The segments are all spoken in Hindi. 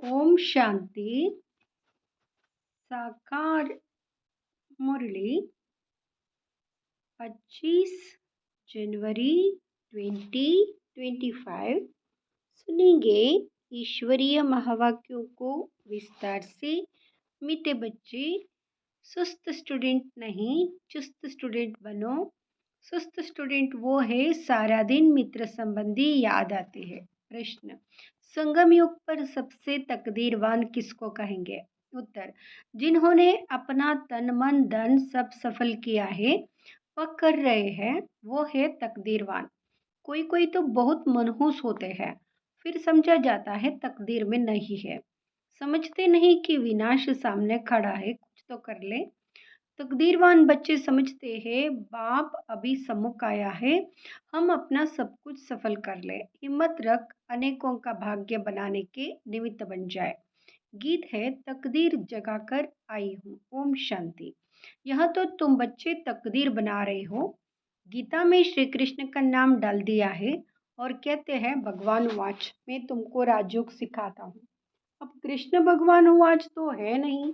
ओम शांति। साकार मुरली 25 जनवरी 2025 सुनेंगे ईश्वरीय महावाक्यों को विस्तार से। मीठे बच्चे, सुस्त स्टूडेंट नहीं चुस्त स्टूडेंट बनो। सुस्त स्टूडेंट वो है सारा दिन मित्र संबंधी याद आते हैं। प्रश्न, संगम युग पर सबसे तकदीरवान किसको कहेंगे? उत्तर, जिन्होंने अपना तन मन धन सब सफल किया है वह कर रहे हैं, वो है तकदीरवान। कोई कोई तो बहुत मनहूस होते हैं, फिर समझा जाता है तकदीर में नहीं है। समझते नहीं कि विनाश सामने खड़ा है, कुछ तो कर ले। तकदीरवान बच्चे समझते हैं बाप अभी सम्मुख आया है, हम अपना सब कुछ सफल कर ले। हिम्मत रख, अनेकों का भाग्य बनाने के निमित्त बन जाए। गीत है तकदीर जगाकर आई हूँ। ओम शांति। यह तो तुम बच्चे तकदीर बना रहे हो। गीता में श्री कृष्ण का नाम डाल दिया है और कहते हैं भगवान वाच, मैं तुमको राजयोग सिखाता हूँ। अब कृष्ण भगवान वाच तो है नहीं,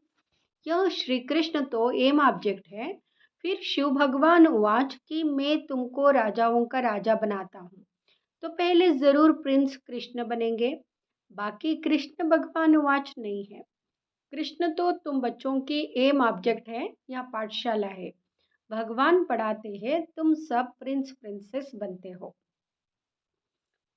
यह श्री कृष्ण तो एम ऑब्जेक्ट है। फिर शिव भगवान वाच कि मैं तुमको राजाओं का राजा बनाता हूँ, तो पहले जरूर प्रिंस कृष्ण बनेंगे। बाकी कृष्ण भगवान वाच नहीं है। कृष्ण तो तुम बच्चों की एम ऑब्जेक्ट है, यहाँ पाठशाला है। भगवान पढ़ाते हैं, तुम सब प्रिंस प्रिंसेस बनते हो।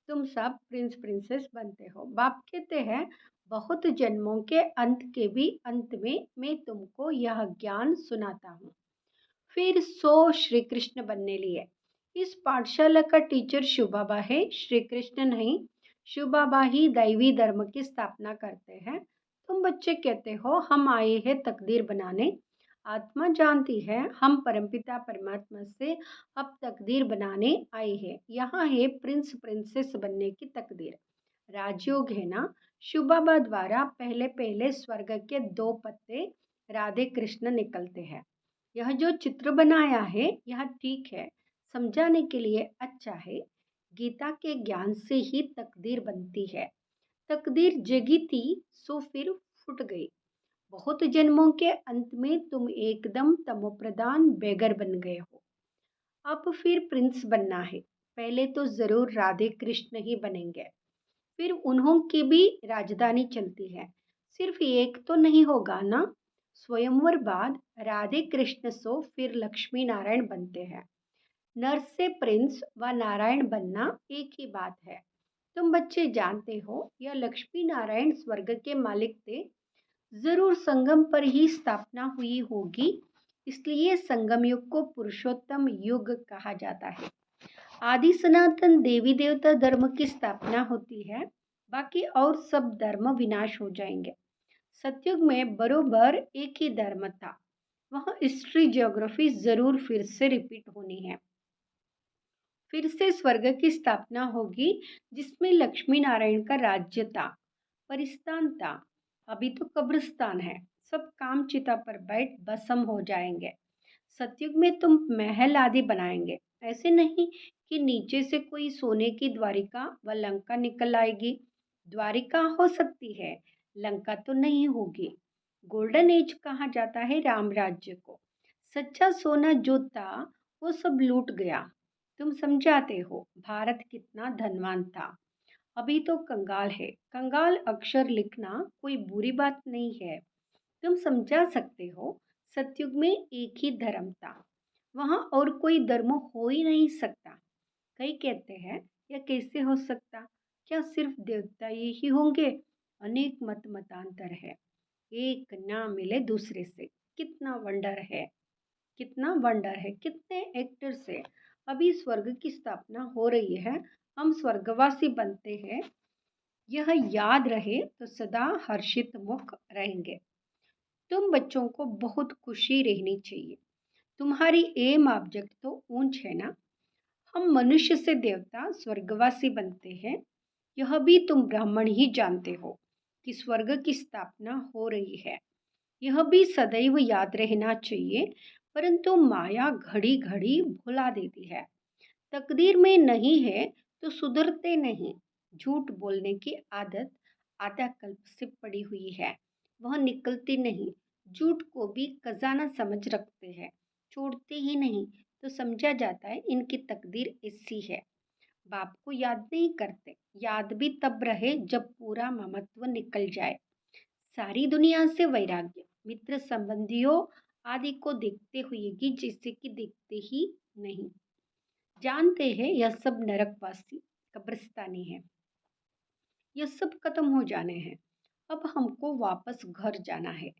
तुम सब प्रिंस प्रिंसेस बनते हो। बाप कहते हैं बहुत जन्मों के अंत के भी अंत में मैं तुमको यह ज्ञान सुनाता हूँ। फिर 100 श्री कृष्ण बनने लिए। इस पाठशाला का टीचर शिव बाबा है, श्री कृष्ण नहीं। शिव बाबा ही दैवी धर्म की स्थापना करते हैं। तुम बच्चे कहते हो हम आए हैं तकदीर बनाने। आत्मा जानती है हम परमपिता परमात्मा से अब तकदीर बनाने आए हैं। यहाँ है प्रिंस प्रिंसेस बनने की तकदीर। राजयोग है ना। शिव बाबा द्वारा पहले पहले स्वर्ग के 2 पत्ते राधे कृष्ण निकलते हैं। यह जो चित्र बनाया है यह ठीक है, समझाने के लिए अच्छा है। गीता के ज्ञान से ही तकदीर बनती है। तकदीर जगी थी सो फिर फूट गई। बहुत जन्मों के अंत में तुम एकदम तमोप्रधान बेगर बन गए हो। अब फिर प्रिंस बनना है। पहले तो जरूर राधे कृष्ण ही बनेंगे, फिर उन्हों की भी राजधानी चलती है। सिर्फ एक तो नहीं होगा ना। स्वयंवर बाद राधे कृष्ण सो फिर लक्ष्मी नारायण बनते हैं। नर से प्रिंस व नारायण बनना एक ही बात है। तुम बच्चे जानते हो यह लक्ष्मी नारायण स्वर्ग के मालिक थे। जरूर संगम पर ही स्थापना हुई होगी, इसलिए संगम युग को पुरुषोत्तम युग कहा जाता है। आदि सनातन देवी देवता धर्म की स्थापना होती है, बाकी और सब धर्म विनाश हो जाएंगे। सतयुग में बरोबर एक ही धर्म था। वहाँ हिस्ट्री ज्योग्राफी जरूर फिर से रिपीट होनी है। फिर से स्वर्ग की स्थापना होगी जिसमें लक्ष्मी नारायण का राज्य था, परिस्तान था। अभी तो कब्रिस्तान है, सब काम चिता पर बैठ भस्म हो जाएंगे। सतयुग में तुम महल आदि बनाएंगे, ऐसे नहीं कि नीचे से कोई सोने की द्वारिका व लंका निकल आएगी। द्वारिका हो सकती है, लंका तो नहीं होगी। गोल्डन एज कहा जाता है राम राज्य को। सच्चा सोना जो था वो सब लूट गया। तुम समझाते हो भारत कितना धनवान था, अभी तो कंगाल है। कंगाल अक्षर लिखना कोई बुरी बात नहीं है। तुम समझा सकते हो सतयुग में एक ही धर्म था, वहाँ और कोई धर्म हो ही नहीं सकता। कई कहते हैं यह कैसे हो सकता, क्या सिर्फ देवता ही होंगे? अनेक मत मतांतर है, एक ना मिले दूसरे से। कितना वंडर है, कितना वंडर है, कितने एक्टर से। अभी स्वर्ग की स्थापना हो रही है, हम स्वर्गवासी बनते हैं। यह याद रहे तो सदा हर्षित मुख रहेंगे। तुम बच्चों को बहुत खुशी रहनी चाहिए। तुम्हारी एम ऑब्जेक्ट तो ऊंच है ना। हम मनुष्य से देवता स्वर्गवासी बनते हैं। यह भी तुम ब्राह्मण ही जानते हो कि स्वर्ग की स्थापना हो रही है। यह भी सदैव याद रहना चाहिए, परंतु माया घड़ी घड़ी भुला देती है। तकदीर में नहीं है तो सुधरते नहीं। झूठ बोलने की आदत आधा कल्प से पड़ी हुई है, वह निकलती नहीं। झूठ को भी खजाना समझ रखते हैं, छोड़ते ही नहीं। तो समझा जाता है इनकी तकदीर ऐसी है। बाप को याद नहीं करते, याद भी तब रहे जब पूरा ममत्व निकल जाए। सारी दुनिया से वैराग्य, मित्र संबंधियों आदि को देखते हुए कि जैसे कि देखते ही नहीं। जानते हैं यह सब नरकवासी कब्रिस्तानी है, यह सब खत्म हो जाने हैं। अब हमको वापस घर जाना है,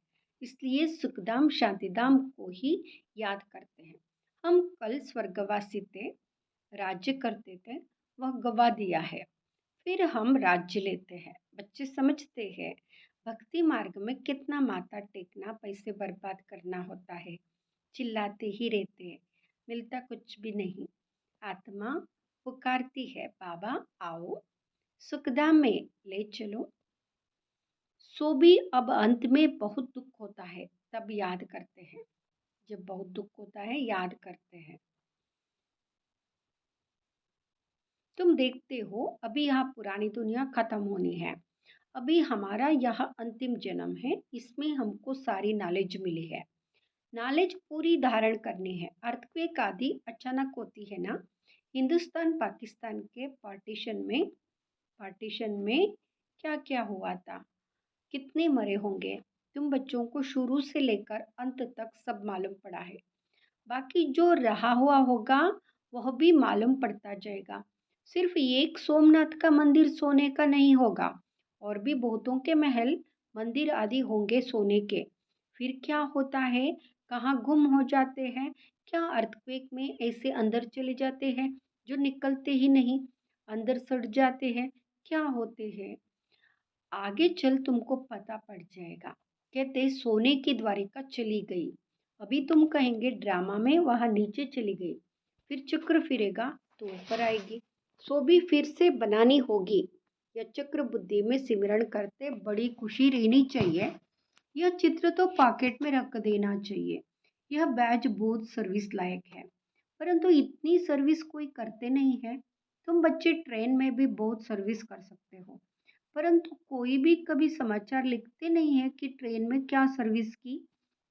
इसलिए सुखधाम शांतिधाम को ही याद करते हैं। हम कल स्वर्गवासी थे, राज्य करते थे, वह गवा दिया है। फिर हम राज्य लेते हैं। बच्चे समझते हैं भक्ति मार्ग में कितना माथा टेकना, पैसे बर्बाद करना होता है। चिल्लाते ही रहते हैं, मिलता कुछ भी नहीं। आत्मा पुकारती है, बाबा आओ सुखधाम में ले चलो। सो भी अब अंत में बहुत दुख होता है, तब याद करते हैं। जब बहुत दुख होता है याद करते हैं। तुम देखते हो अभी यहाँ पुरानी दुनिया खत्म होनी है, अभी हमारा यह अंतिम जन्म है, इसमें हमको सारी नॉलेज मिली है। नॉलेज पूरी धारण करनी है। अर्थक्वेक आदि अचानक होती है ना। हिंदुस्तान पाकिस्तान के पार्टीशन में क्या क्या हुआ था, कितने मरे होंगे, तुम बच्चों को शुरू से लेकर अंत तक सब मालूम पड़ा है। बाकी जो रहा हुआ होगा वह भी मालूम पड़ता जाएगा। सिर्फ एक सोमनाथ का मंदिर सोने का नहीं होगा, और भी बहुतों के महल मंदिर आदि होंगे सोने के। फिर क्या होता है, कहाँ गुम हो जाते हैं, क्या अर्थक्वेक में ऐसे अंदर चले जाते हैं जो निकलते ही नहीं, अंदर सड़ जाते हैं, क्या होते हैं। आगे चल तुमको पता पड़ जाएगा। कहते सोने की द्वारिका चली गई, अभी तुम कहेंगे ड्रामा में वहां नीचे चली गई, फिर चक्र फिरेगा तो ऊपर आएगी। सो भी फिर से बनानी होगी। यह चक्र बुद्धि में सिमरण करते बड़ी खुशी रहनी चाहिए। यह चित्र तो पॉकेट में रख देना चाहिए। यह बैज बहुत सर्विस लायक है, परंतु इतनी सर्विस कोई करते नहीं है। तुम बच्चे ट्रेन में भी बहुत सर्विस कर सकते हो, परंतु कोई भी कभी समाचार लिखते नहीं है कि ट्रेन में क्या सर्विस की।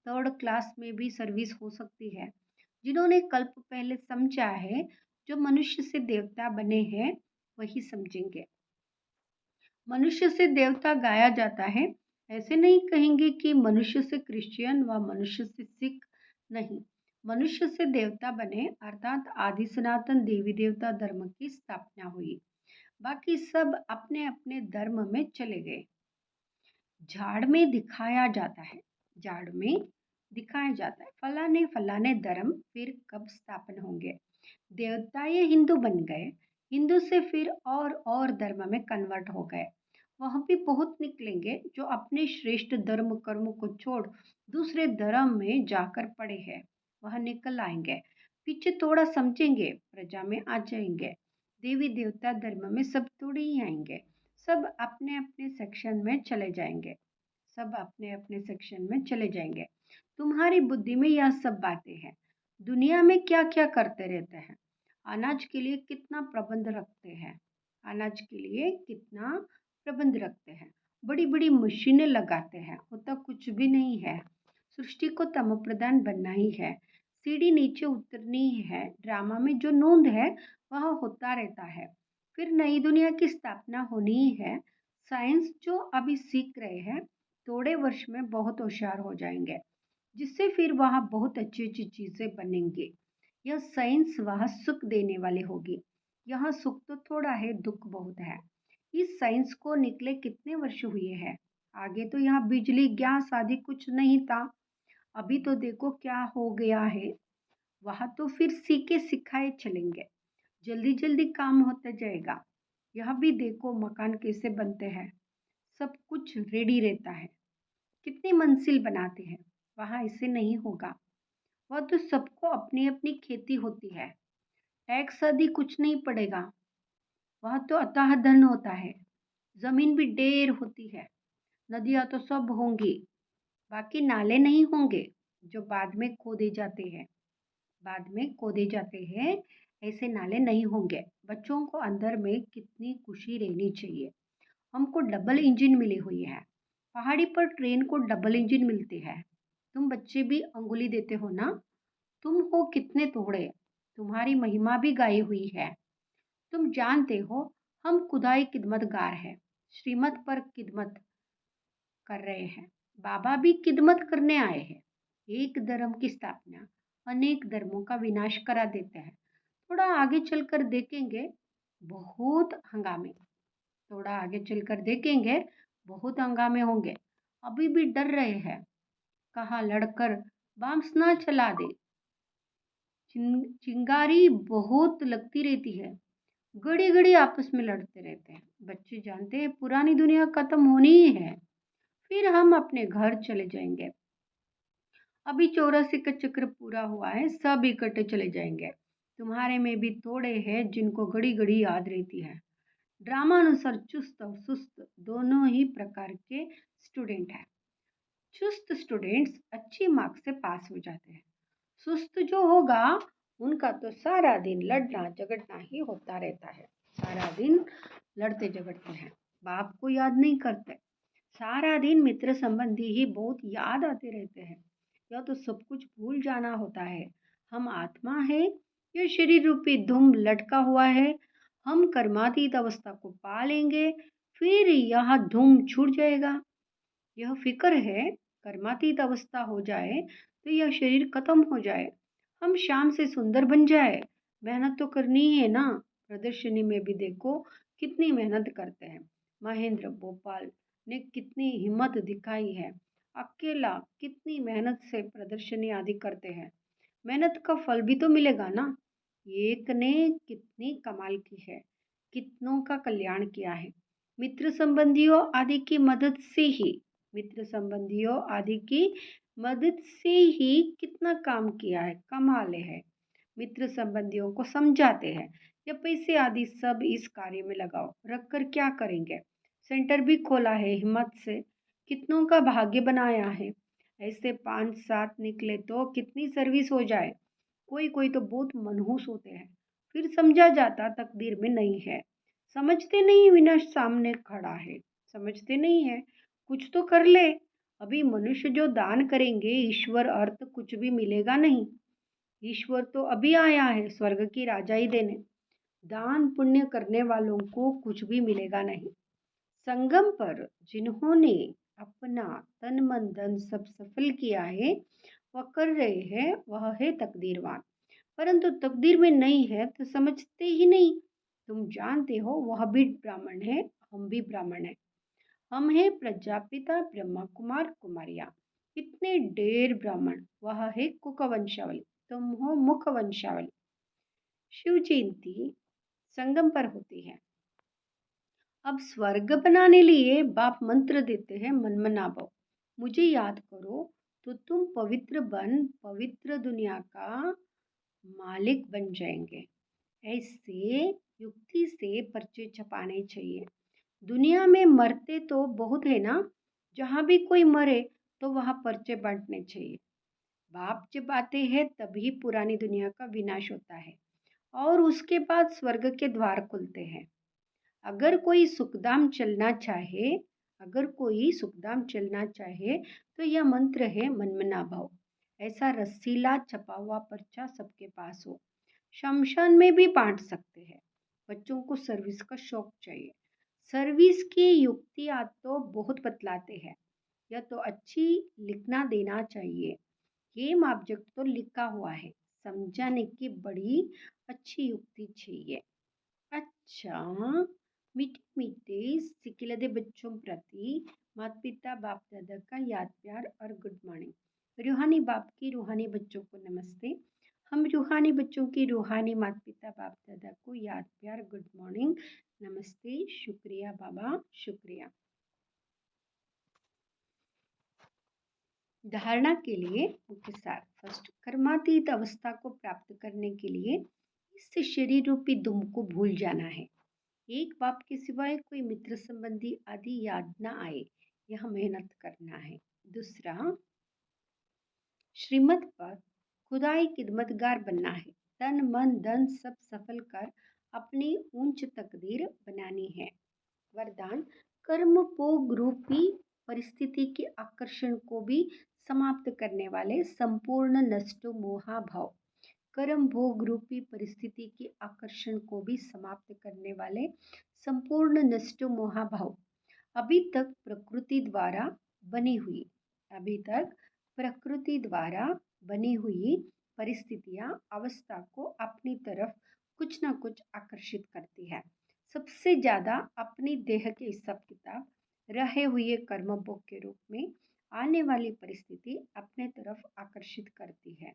थर्ड क्लास में भी सर्विस हो सकती है। जिन्होंने कल्प पहले समझा है, जो मनुष्य से देवता बने हैं, वही समझेंगे। मनुष्य से देवता गाया जाता है, ऐसे नहीं कहेंगे कि मनुष्य से क्रिश्चियन व मनुष्य से सिख, नहीं। मनुष्य से देवता बने अर्थात आदि सनातन देवी देवता धर्म की स्थापना हुई। बाकी सब अपने अपने धर्म में चले गए। झाड़ में दिखाया जाता है, झाड़ में दिखाया जाता है फलाने फलाने धर्म फिर कब स्थापन होंगे। देवता ये हिंदू बन गए, हिंदू से फिर और धर्म में कन्वर्ट हो गए। वहां भी बहुत निकलेंगे जो अपने श्रेष्ठ धर्म कर्म को छोड़ दूसरे धर्म में जाकर पड़े हैं, वह निकल आएंगे। पीछे थोड़ा समझेंगे, प्रजा में आ जाएंगे। देवी देवता धर्म में सब थोड़े ही आएंगे, सब अपने अपने सेक्शन में चले जाएंगे, सब अपने अपने सेक्शन में चले जाएंगे। तुम्हारी बुद्धि में यह सब बातें हैं। दुनिया में क्या क्या करते रहते हैं। अनाज के लिए कितना प्रबंध रखते हैं, अनाज के लिए कितना प्रबंध रखते हैं। बड़ी बड़ी मशीनें लगाते हैं, होता कुछ भी नहीं है। सृष्टि को तम प्रधान बनना ही है, सीढ़ी नीचे उतरनी ही है। ड्रामा में जो नोंद है वह होता रहता है। फिर नई दुनिया की स्थापना होनी ही है। साइंस जो अभी सीख रहे हैं, थोड़े वर्ष में बहुत होशियार हो जाएंगे, जिससे फिर वहाँ बहुत अच्छी अच्छी चीजें बनेंगी। यह साइंस वहाँ सुख देने वाली होगी। यहाँ सुख तो थोड़ा है, दुख बहुत है। इस साइंस को निकले कितने वर्ष हुए हैं। आगे तो यहाँ बिजली गैस आदि कुछ नहीं था, अभी तो देखो क्या हो गया है। वहाँ तो फिर सीखे सिखाए चलेंगे, जल्दी जल्दी काम होता जाएगा। यह भी देखो मकान कैसे बनते हैं, सब कुछ रेडी रहता है। कितनी मंजिल बनाते हैं, वहाँ ऐसे नहीं होगा। वह तो सबको अपनी अपनी खेती होती है, टैक्स आदि कुछ नहीं पड़ेगा। वहाँ तो अथाह धन होता है, जमीन भी ढेर होती है, नदियाँ तो सब होंगी। बाकी नाले नहीं होंगे जो बाद में खोदे जाते हैं, बाद में खोदे जाते हैं, ऐसे नाले नहीं होंगे। बच्चों को अंदर में कितनी खुशी रहनी चाहिए। हमको डबल इंजन मिली हुई है। पहाड़ी पर ट्रेन को डबल इंजन मिलती है। तुम बच्चे भी अंगुली देते हो ना? तुम हो कितने तोड़े, तुम्हारी महिमा भी गाई हुई है। तुम जानते हो हम खुदाई खिदमतगार है, श्रीमत पर खिदमत कर रहे हैं। बाबा भी खिदमत करने आए हैं। एक धर्म की स्थापना अनेक धर्मों का विनाश करा देते हैं। थोड़ा आगे चलकर देखेंगे बहुत हंगामे थोड़ा आगे चलकर देखेंगे बहुत हंगामे होंगे। अभी भी डर रहे हैं, कहाँ लड़कर बम्स ना चला दे। चिंगारी बहुत लगती रहती है, घड़ी घड़ी आपस में लड़ते रहते हैं। बच्चे जानते हैं पुरानी दुनिया खत्म होनी ही है, फिर हम अपने घर चले जाएंगे। अभी 84 का चक्र पूरा हुआ है, सब इकट्ठे चले जाएंगे। तुम्हारे में भी थोड़े हैं जिनको घड़ी घड़ी याद रहती है। ड्रामा अनुसार चुस्त और सुस्त दोनों ही प्रकार के स्टूडेंट हैं। चुस्त स्टूडेंट्स अच्छी मार्क्स से पास हो जाते हैं। सुस्त जो होगा उनका तो सारा दिन लड़ना झगड़ना ही होता रहता है। सारा दिन लड़ते झगड़ते हैं, बाप को याद नहीं करते। सारा दिन मित्र संबंधी ही बहुत याद आते रहते हैं। या तो सब कुछ भूल जाना होता है। हम आत्मा है, यह शरीर रूपी धूम लटका हुआ है। हम कर्मातीत अवस्था को पा लेंगे, फिर यह धूम छूट जाएगा। यह फिक्र है, कर्मातीत अवस्था हो जाए तो यह शरीर खत्म हो जाए, हम शाम से सुंदर बन जाए। मेहनत तो करनी ही है ना। प्रदर्शनी में भी देखो कितनी मेहनत करते हैं। महेंद्र भोपाल ने कितनी हिम्मत दिखाई है, अकेला कितनी मेहनत से प्रदर्शनी आदि करते हैं। मेहनत का फल भी तो मिलेगा ना। एक ने कितनी कमाल की है, कितनों का कल्याण किया है। मित्र संबंधियों आदि की मदद से ही मित्र संबंधियों आदि की मदद से ही कितना काम किया है, कमाले है। मित्र संबंधियों को समझाते हैं या पैसे आदि सब इस कार्य में लगाओ, रखकर क्या करेंगे। सेंटर भी खोला है हिम्मत से, कितनों का भाग्य बनाया है। ऐसे 5-7 निकले तो कितनी सर्विस हो जाए। कोई कोई तो बहुत मनहूस होते हैं, फिर समझा जाता तकदीर में नहीं है। समझते नहीं विनाश सामने खड़ा है, समझते नहीं है कुछ तो कर ले। अभी मनुष्य जो दान करेंगे ईश्वर अर्थ कुछ भी मिलेगा नहीं। ईश्वर तो अभी आया है स्वर्ग की राजाई देने। दान पुण्य करने वालों को कुछ भी मिलेगा नहीं। संगम पर जिन्होंने अपना तन मन धन सब सफल किया है, वह कर रहे हैं, वह है तकदीरवान। परंतु तकदीर में नहीं है तो समझते ही नहीं। तुम जानते हो वह भी ब्राह्मण है, हम भी ब्राह्मण है। हम हैं प्रजापिता ब्रह्मा कुमार कुमारियाँ। इतने ढेर ब्राह्मण, वह है कुक वंशावली, तुम हो मुख वंशावली। शिव जयंती संगम पर होती है। अब स्वर्ग बनाने लिए बाप मंत्र देते हैं, मन मना भव। मुझे याद करो तो तुम पवित्र बन पवित्र दुनिया का मालिक बन जाएंगे। ऐसे युक्ति से पर्चे छपाने चाहिए। दुनिया में मरते तो बहुत है ना, जहाँ भी कोई मरे तो वहाँ पर्चे बांटने चाहिए। बाप जब आते हैं तभी पुरानी दुनिया का विनाश होता है और उसके बाद स्वर्ग के द्वार खुलते हैं। अगर कोई सुखधाम चलना चाहे अगर कोई सुखधाम चलना चाहे तो यह मंत्र है, मनमना भाव। ऐसा रसीला छपा हुआ पर्चा सबके पास हो। शमशान में भी बांट सकते हैं। बच्चों को सर्विस का शौक चाहिए। सर्विस की युक्तियाँ तो बहुत बतलाते हैं। यह तो अच्छी लिखना देना चाहिए। ये ऑब्जेक्ट तो लिखा हुआ है, समझाने की बड़ी अच्छी युक्ति चाहिए। अच्छा, मीठे मीठे सिकिलदे बच्चों प्रति माता पिता बाप दादा का याद प्यार और गुड मॉर्निंग। रूहानी बाप की रूहानी बच्चों को नमस्ते। हम रूहानी बच्चों की रूहानी माता पिता बाप दादा को याद प्यार गुड मॉर्निंग नमस्ते, शुक्रिया बाबा, शुक्रिया। धारणा के लिए मुख्य सार। फर्स्ट, कर्मातीत अवस्था को प्राप्त करने के लिए इस शरीर रूपी दुम को भूल जाना है। एक बाप के सिवाय कोई मित्र संबंधी आदि याद ना आए, यह मेहनत करना है। दूसरा, श्रीमत पर खुदाई खिदमतगार बनना है। तन मन धन सब सफल कर अपनी ऊंच तकदीर बनानी है। वरदान, कर्मभोग रूपी परिस्थिति के आकर्षण को भी समाप्त करने वाले संपूर्ण नष्टो मोहाभाव। कर्म भोग रूपी परिस्थिति के आकर्षण को भी समाप्त करने वाले संपूर्ण नष्ट मोहाभाव अभी तक प्रकृति द्वारा बनी हुई अभी तक प्रकृति द्वारा बनी हुई परिस्थितियां अवस्था को अपनी तरफ कुछ ना कुछ आकर्षित करती है। सबसे ज्यादा अपनी देह के हिसाब किताब रहे हुए कर्म भोग के रूप में आने वाली परिस्थिति अपने तरफ आकर्षित करती है।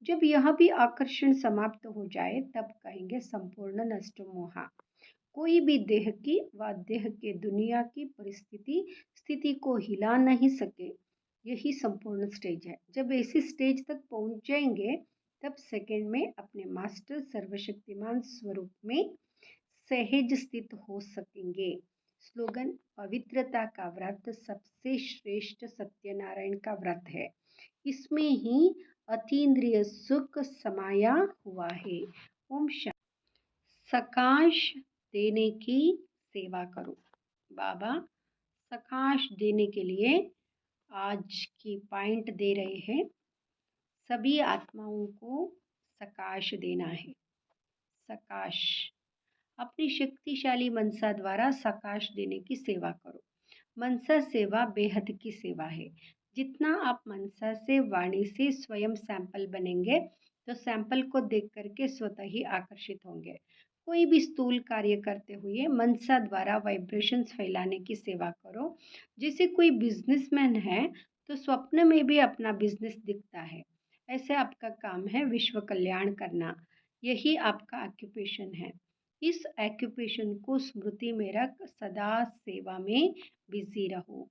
जब यह भी आकर्षण समाप्त हो जाए तब कहेंगे संपूर्ण नष्ट मोहा। कोई भी देह की व देह के दुनिया की परिस्थिति स्थिति को हिला नहीं सके, यही संपूर्ण स्टेज है। जब ऐसी स्टेज तक पहुंच जाएंगे तब सेकंड में अपने मास्टर सर्वशक्तिमान स्वरूप में सहज स्थित हो सकेंगे। स्लोगन पवित्रता का व्रत सबसे श्रेष्ठ सत्यनारायण का व्रत है, इसमें ही अतीन्द्रिय सुख समाया हुआ है। ओम शांति। सकाश देने की सेवा करो। बाबा सकाश देने के लिए आज की पॉइंट दे रहे हैं, सभी आत्माओं को सकाश देना है। सकाश अपनी शक्तिशाली मनसा द्वारा सकाश देने की सेवा करो। मनसा सेवा बेहद की सेवा है। जितना आप मनसा से वाणी से स्वयं सैंपल बनेंगे तो सैंपल को देख करके स्वतः ही आकर्षित होंगे। कोई भी स्थूल कार्य करते हुए मनसा द्वारा वाइब्रेशंस फैलाने की सेवा करो। जैसे कोई बिजनेसमैन है तो स्वप्न में भी अपना बिजनेस दिखता है, ऐसे आपका काम है विश्व कल्याण करना, यही आपका ऑक्यूपेशन है। इस ऑक्यूपेशन को स्मृति में रख सदा सेवा में बिजी रहो।